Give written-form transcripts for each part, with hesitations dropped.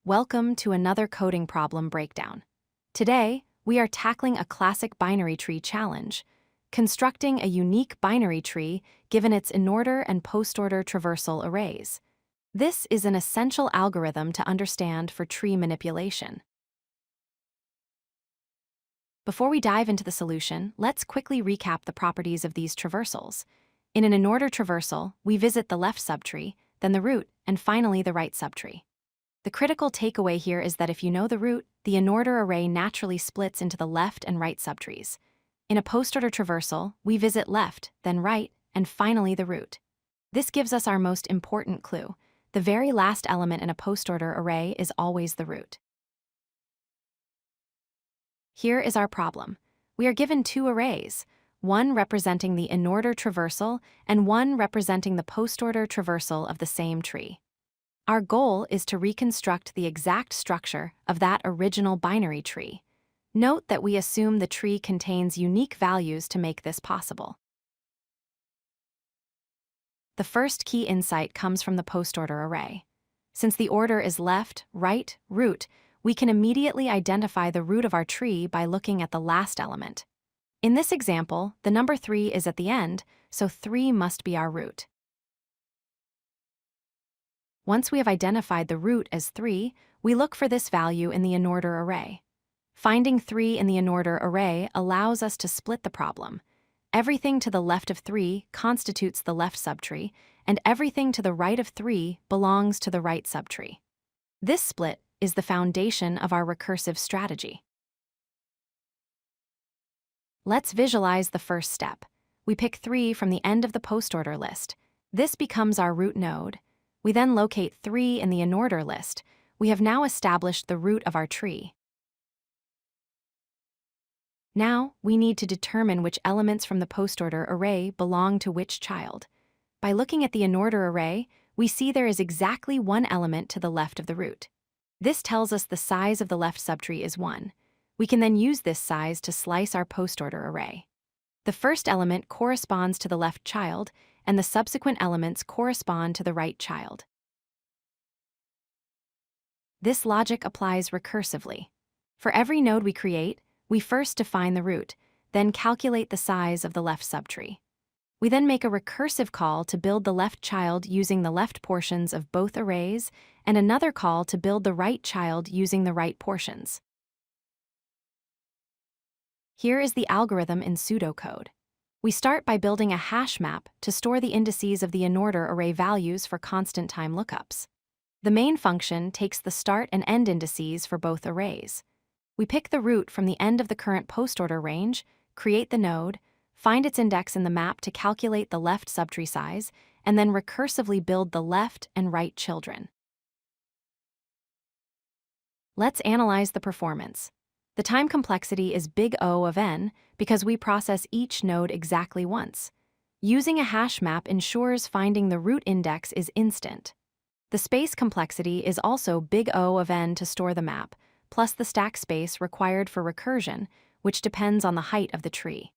Welcome to another coding problem breakdown. Today, we are tackling a classic binary tree challenge, constructing a unique binary tree given its Inorder and Postorder traversal arrays. This is an essential algorithm to understand for tree manipulation. Before we dive into the solution, let's quickly recap the properties of these traversals. In an Inorder traversal, we visit the left subtree, then the root, and finally the right subtree. The critical takeaway here is that if you know the root, the Inorder array naturally splits into the left and right subtrees. In a Postorder traversal, we visit left, then right, and finally the root. This gives us our most important clue. The very last element in a Postorder array is always the root. Here is our problem. We are given two arrays, one representing the Inorder traversal and one representing the Postorder traversal of the same tree. Our goal is to reconstruct the exact structure of that original binary tree. Note that we assume the tree contains unique values to make this possible. The first key insight comes from the Postorder array. Since the order is left, right, root, we can immediately identify the root of our tree by looking at the last element. In this example, the number 3 is at the end, so 3 must be our root. Once we have identified the root as 3, we look for this value in the Inorder array. Finding 3 in the Inorder array allows us to split the problem. Everything to the left of 3 constitutes the left subtree, and everything to the right of 3 belongs to the right subtree. This split is the foundation of our recursive strategy. Let's visualize the first step. We pick 3 from the end of the Postorder list. This becomes our root node. We then locate 3 in the Inorder list. We have now established the root of our tree. Now, we need to determine which elements from the Postorder array belong to which child. By looking at the Inorder array, we see there is exactly one element to the left of the root. This tells us the size of the left subtree is 1. We can then use this size to slice our Postorder array. The first element corresponds to the left child, and the subsequent elements correspond to the right child. This logic applies recursively. For every node we create, we first define the root, then calculate the size of the left subtree. We then make a recursive call to build the left child using the left portions of both arrays, and another call to build the right child using the right portions. Here is the algorithm in pseudocode. We start by building a hash map to store the indices of the Inorder array values for constant time lookups. The main function takes the start and end indices for both arrays. We pick the root from the end of the current Postorder range, create the node, find its index in the map to calculate the left subtree size, and then recursively build the left and right children. Let's analyze the performance. The time complexity is big O of n because we process each node exactly once. Using a hash map ensures finding the root index is instant. The space complexity is also big O of n to store the map, plus the stack space required for recursion, which depends on the height of the tree.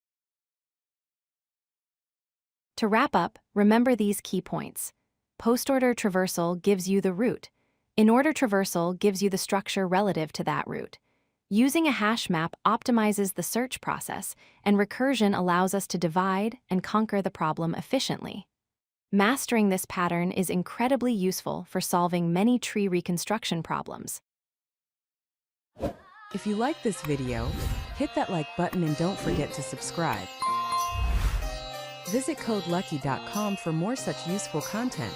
To wrap up, remember these key points. Postorder Traversal gives you the root. Inorder Traversal gives you the structure relative to that root. Using a hash map optimizes the search process, and recursion allows us to divide and conquer the problem efficiently. Mastering this pattern is incredibly useful for solving many tree reconstruction problems. If you like this video, hit that like button and don't forget to subscribe. Visit codelucky.com for more such useful content.